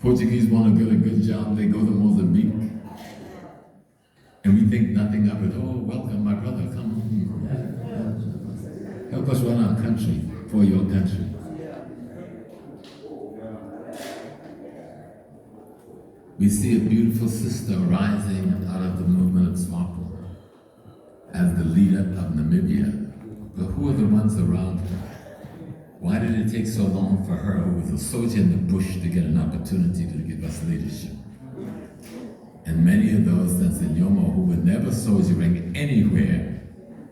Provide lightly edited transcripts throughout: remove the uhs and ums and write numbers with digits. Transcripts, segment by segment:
Portuguese want to get a good job, they go to Mozambique. And we think nothing of it. Oh, welcome, my brother, come home. Help us run our country for your country. We see a beautiful sister rising out of the movement of SWAPO as the leader of Namibia. But who are the ones around her? Why did it take so long for her, who was a soldier in the bush, to get an opportunity to give us leadership? And many of those that's in Yomo who were never soldiering anywhere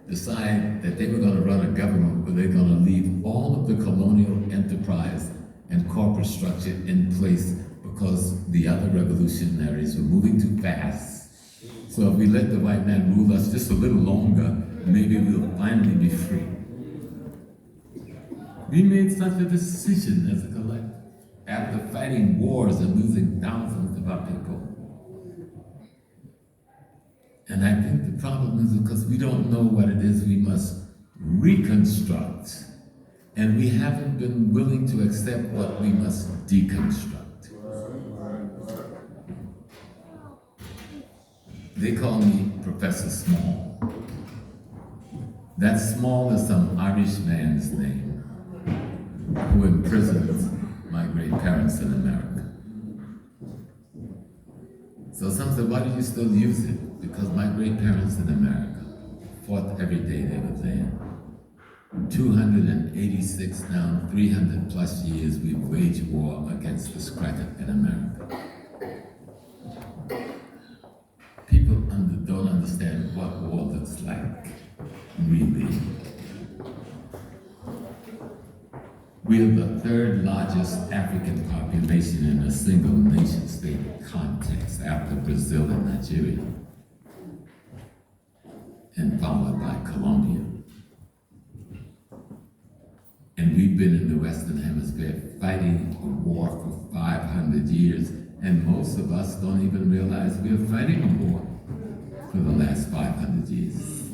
decide that they were going to run a government where they're going to leave all of the colonial enterprise and corporate structure in place because the other revolutionaries were moving too fast. So if we let the white man rule us just a little longer, maybe we'll finally be free. We made such a decision as a collective after fighting wars and losing thousands of our people. And I think the problem is because we don't know what it is we must reconstruct, and we haven't been willing to accept what we must deconstruct. They call me Professor Small. That Small is some Irish man's name who imprisoned my great parents in America. So some said, why do you still use it? Because my great parents in America fought every day they were there. 286 now, 300 plus years we've waged war against this cracker in America. People don't understand what war looks like, really. We are the third largest African population in a single nation state context after Brazil and Nigeria, and followed by Colombia. And we've been in the Western Hemisphere fighting a war for 500 years, and most of us don't even realize we're fighting a war for the last 500 years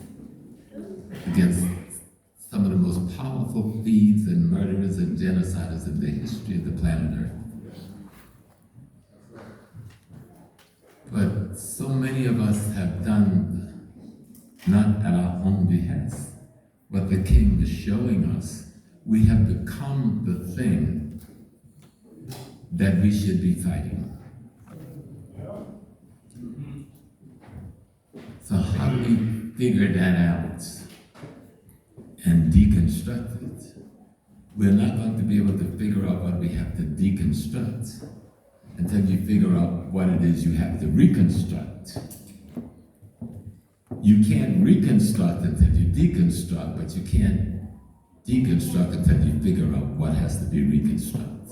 against some of the most powerful thieves and murderers and genociders in the history of the planet Earth. But so many of us have done, not at our own behest, what the King was showing us. We have become the thing that we should be fighting. So how do we figure that out and deconstruct it? We're not going to be able to figure out what we have to deconstruct until you figure out what it is you have to reconstruct. You can't reconstruct until you deconstruct, but you can't deconstruct until you figure out what has to be reconstructed.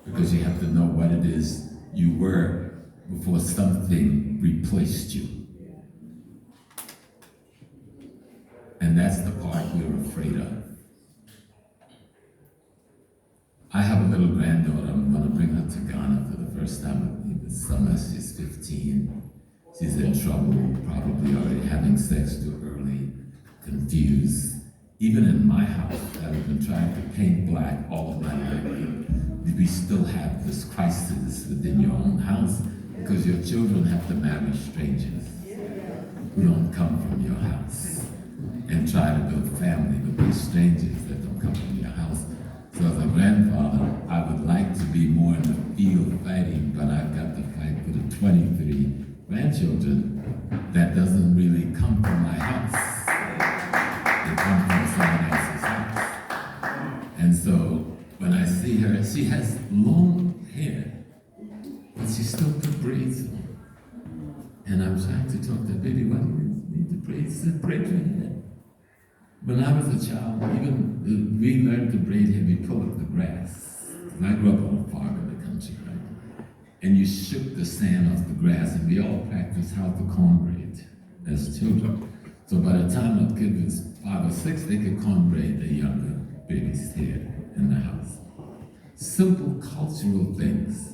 Because you have to know what it is you were before something replaced you. And that's the part we're afraid of. I have a little granddaughter. I'm going to bring her to Ghana for the first time with me this summer. She's 15. She's in trouble, probably already having sex too early, confused. Even in my house, I've been trying to paint black all of my life. We still have this crisis within your own house because your children have to marry strangers who don't come from your house and try to build family with these strangers that don't come from your house. So as a grandfather, I would like to be more in the field fighting, but I've got to fight for the 23 grandchildren that doesn't really come from my house. They come from someone else's house. And so when I see her, she has long hair, but she still put braids on. And I'm trying to talk to her, baby, why do you need the braids? She said, braid your hair. When I was a child, even we learned to braid hair, we pull up the grass. And I grew up on a farm in the country, right? And you shook the sand off the grass, and we all practiced how to corn braid as children. So by the time a kid was 5 or 6, they could corn braid the younger baby's hair in the house. Simple cultural things.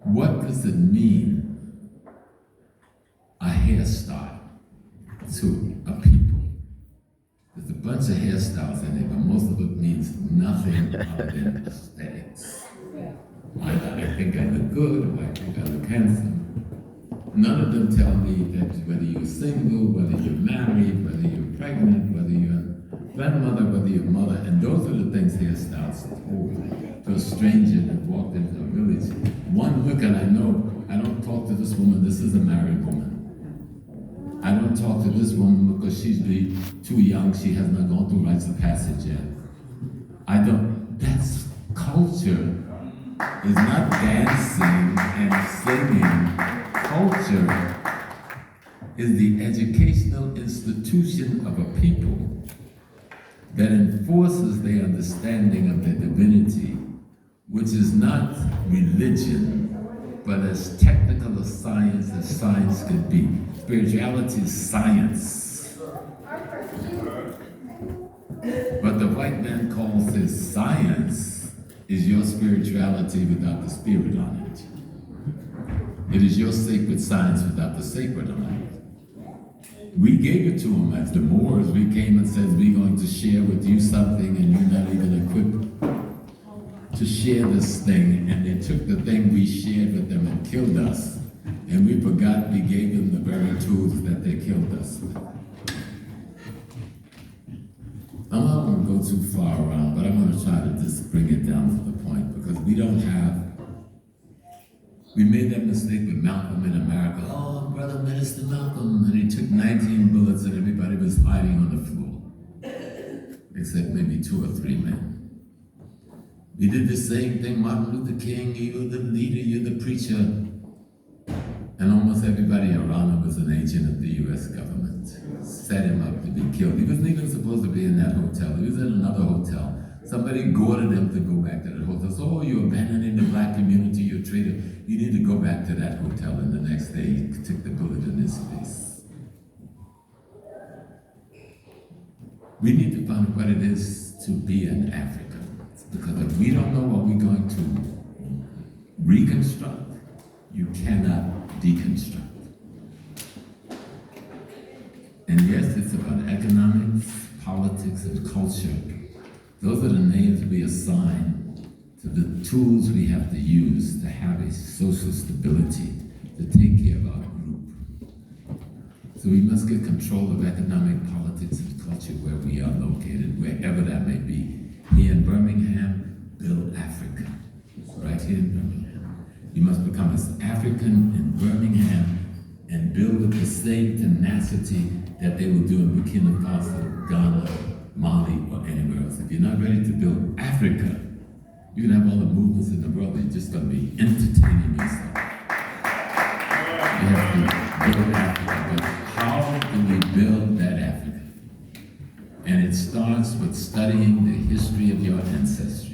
What does it mean, a hairstyle to a people? There's a bunch of hairstyles in it, but most of it means nothing other than aesthetics. think I look good, or I think I look handsome. None of them tell me that whether you're single, whether you're married, whether you're pregnant, whether you're a grandmother, whether you're a mother, and those are the things hairstyles told to a stranger that walked into a village. One look and I know, I don't talk to this woman, this is a married woman. I don't talk to this woman because she's too young, she has not gone through rites of passage yet. That's culture, is not dancing and singing. Culture is the educational institution of a people that enforces their understanding of their divinity, which is not religion, but as technical a science as science could be. Spirituality is science. What the white man calls his science is your spirituality without the spirit on it. It is your sacred science without the sacred on it. We gave it to them as the Moors. We came and said, we're going to share with you something and you're not even equipped to share this thing. And they took the thing we shared with them and killed us. And we forgot we gave them the very tools that they killed us with. I'm not going to go too far around, but I'm going to try to just bring it down to the point because we made that mistake with Malcolm in America. Oh, brother Minister Malcolm, and he took 19 bullets and everybody was hiding on the floor, except maybe 2 or 3 men. We did the same thing, Martin Luther King, you're the leader, you're the preacher, and almost everybody around him was an agent of the U.S. government. Set him up to be killed. He wasn't even supposed to be in that hotel. He was in another hotel. Somebody goaded him to go back to that hotel. So, oh, you're abandoning the black community, you're a traitor. You need to go back to that hotel. And the next day, he took the bullet in his face. We need to find what it is to be an African. Because if we don't know what we're going to reconstruct, you cannot deconstruct. And yes, it's about economics, politics, and culture. Those are the names we assign to the tools we have to use to have a social stability, to take care of our group. So we must get control of economic, politics, and culture where we are located, wherever that may be. Here in Birmingham, build Africa. Right here in Birmingham. You must become as African in Birmingham and build with the same tenacity that they will do in Burkina Faso, Ghana, Mali, or anywhere else. If you're not ready to build Africa, you can have all the movements in the world, but you're just going to be entertaining yourself. You have to build Africa, but how do we build that Africa? And it starts with studying the history of your ancestry.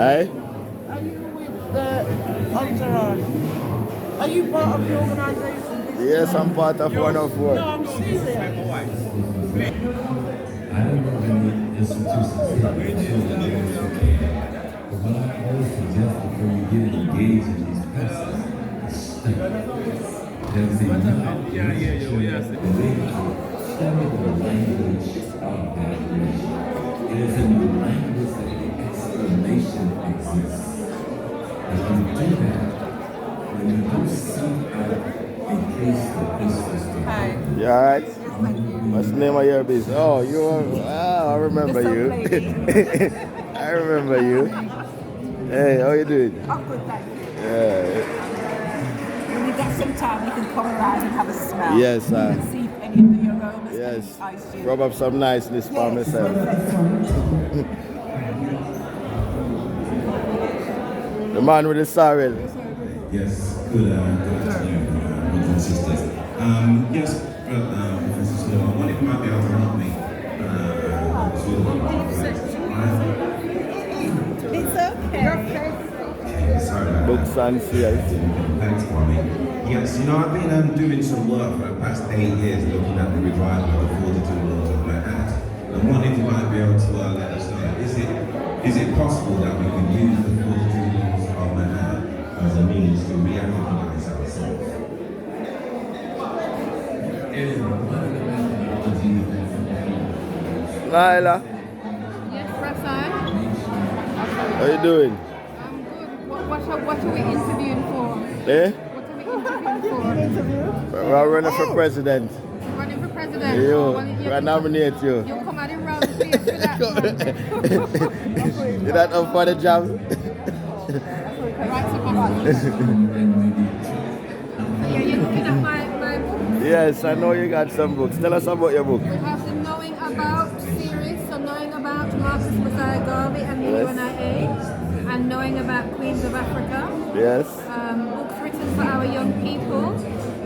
Hey? Are you with the entourage? Are you part of the organisation? Yes, I'm part of one of one. No, I'm serious. I don't know any institutions that are children those who care. But what I always suggest before you get engaged in these processes is study. There's enough related to study the language of that nation. It is in the language that the explanation exists. And when you do that, when you do seek out a place for business to happen. You alright? What's the name of your business? Oh, you are, I remember you. I remember you. Hey, how you doing? I'm good, thank you. Yeah. When you get some time, you can come around and have a smell. Yes, You sir. can see if any of the aromas Yes. can entice you. Rub up some niceness for myself. The man with the sorrel. Yes, good afternoon, brothers and sisters. Yes, Professor Slow, I wonder if you might be able to help me. It's okay. Sorry about Books and seals. Thanks, Kwame. Yes, I've been doing some work for the past 8 years looking at the revival of the 42 laws of Manhattan. I'm wondering if you might be able to let us know, is it possible that we can use the 42 laws of Manhattan as a means to re-recognize ourselves? Nyla, Yes, Rasan. how you doing? I'm good. What are we interviewing for? Eh? What are we interviewing for? We're running for president. Running for president. You, Oh, well, I nominate you. you come out in round the place for that one. You're not up for the job? Right, so yeah, you're looking at my book. Yes, I know you got some books. Tell us about your book. We have the Knowing About series, so knowing about Marcus Messiah Garvey and the Yes. UNIA, and knowing about Queens of Africa. Yes. Books written for our young people.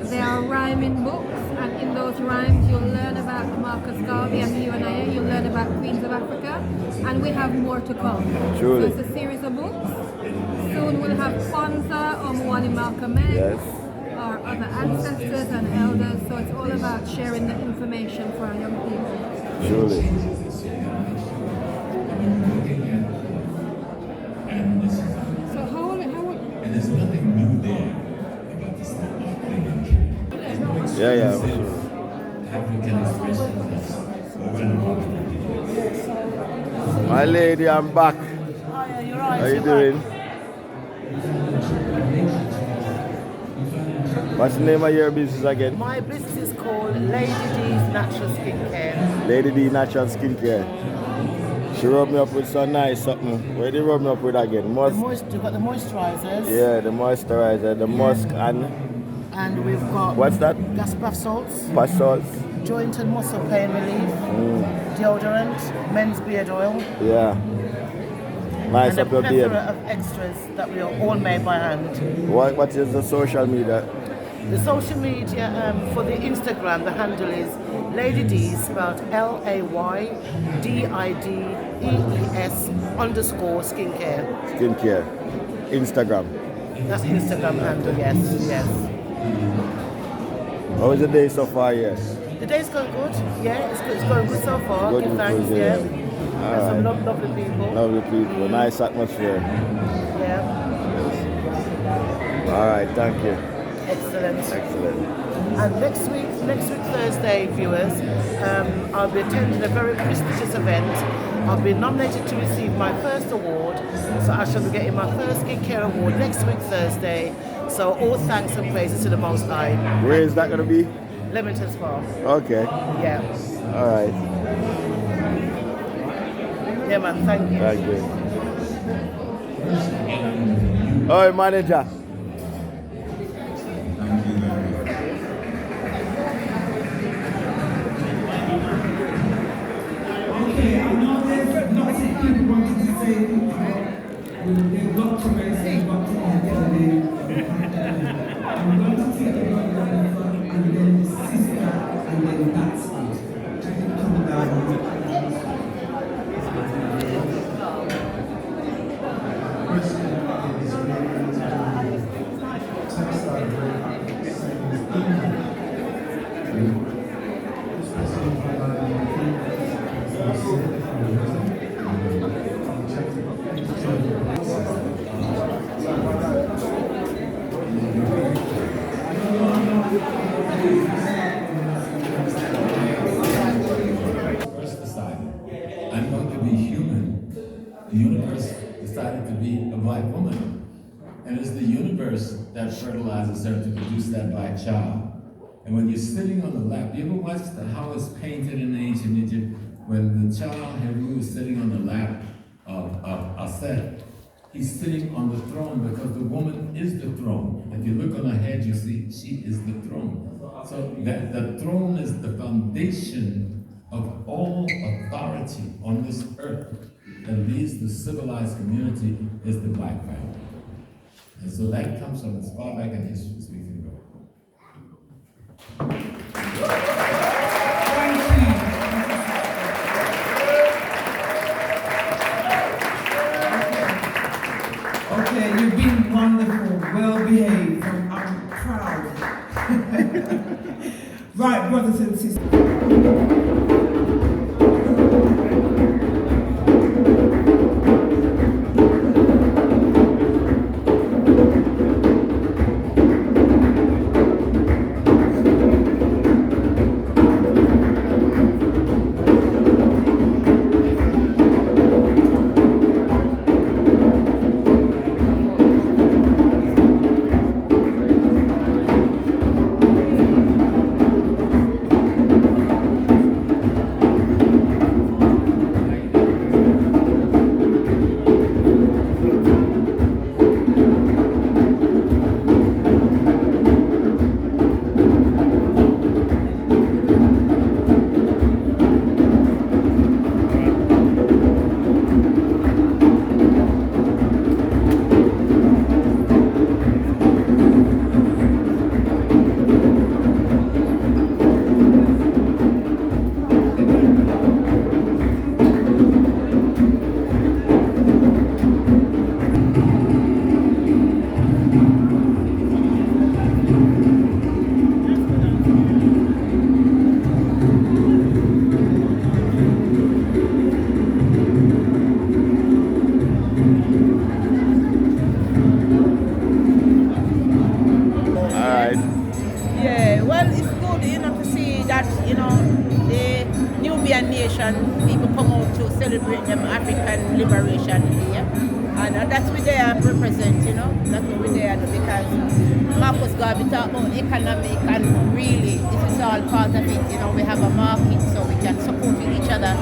They are rhyming books, and in those rhymes you'll learn about Marcus Garvey and the UNIA, you'll learn about Queens of Africa, and we have more to come. Truly. So it's a series of books. Soon we'll have Kwanzaa or Mwani Malcolm X, Yes. our other ancestors and elders, so it's all about sharing the information for our young people. Surely. So how And there's nothing new there about this thing. Yeah. African expression that's over and over. My lady, I'm back. Oh, yeah, you're right. How you doing? What's the name of your business again? My business is called Lady D's Natural Skincare. Lady D Natural Skincare. She rubbed me up with some nice something. Where did you rub me up with again? Musk? We've got the moisturizers. Yeah, the moisturizer, the musk and And we've got what's that? gas bath salts, Bath salts. joint and muscle pain relief, deodorant, men's beard oil, Yeah. Nice and a up your plethora beard. of extras that we are all made by hand. What is the social media? The social media for the Instagram, the handle is Lady D, spelled LAYDIDEES_skincare. Skincare. Instagram. That's Instagram handle, yes. How was the day so far? Yes. The day's going good, yeah, it's going good so far. Good, Give good, thanks, good, yeah. yeah. And some Alright. lovely people. Lovely people. Nice atmosphere. Yeah, All right. Thank you. excellent. Excellent. And next week Thursday, viewers, I'll be attending a very prestigious event. I've been nominated to receive my first award, so I shall be getting my first skincare award next week Thursday. So all thanks and praises to the Most High. Where is that going to be? Leamington Spa. Okay. Yeah. All right. Yeah, man. Thank you. Thank you. Oi, manager. Okay, I know there's lots of people wanting to say they've got to raise their got to get the name. I'm going to take the brother and then the sister and then that's it. Come down. First decided, I'm going to be human. The universe decided to be a black woman. And it's the universe that fertilizes her to produce that black child. And when you're sitting on the lap, you ever watch how it's painted in ancient Egypt? When the child Heru is sitting on the lap of Aset, he's sitting on the throne because the woman is the throne. If you look on her head, you see she is the throne. So that the throne is the foundation of all authority on this earth that leads the civilized community is the black family. And so that comes from as far back in history as we can go. Okay, you've been wonderful, well behaved, and I'm proud. Right, brothers and sisters. Yeah, well, it's good, to see that, the Nubian nation, people come out to celebrate them African Liberation Day. And that's what they are represent, that's what they are, because Marcus Garvey talk about economic, and really, this is all part of it, we have a market, so we can support each other,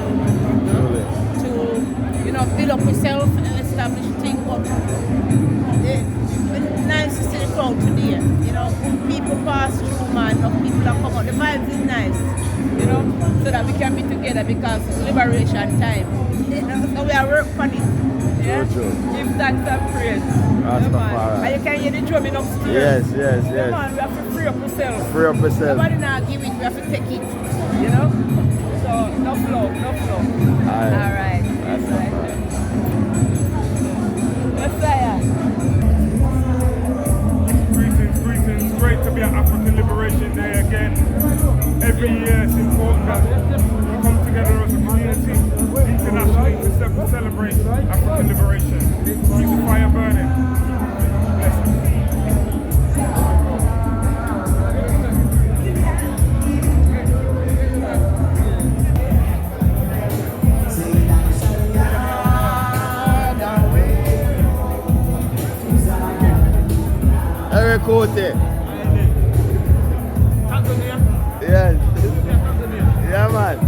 to, build up yourself and establish things. But nice to see the crowd today, people pass through, man, people are come out, the vibes is nice, so that we can be together, because liberation time, so we are work on it, give thanks and praise, and you can hear the drumming upstairs, Yes. man, we have to free up yourself, Free up yourself. nobody now give it, we have to take it, so no flow, alright, That's right. Messiah. Greetings, great to be at African Liberation Day again. Every year it's important that we come together as a community internationally to celebrate African liberation. Keep the fire burning. Bless you. Kote. Yes. Yeah, man.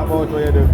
What you do?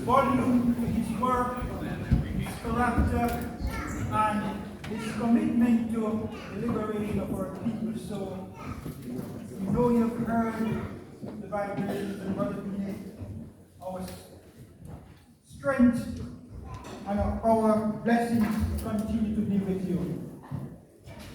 volume to his work, his character, and his commitment to the liberation of our people. So, we know you have heard the vibrations and Brother Bene, our strength and our blessings continue to be with you.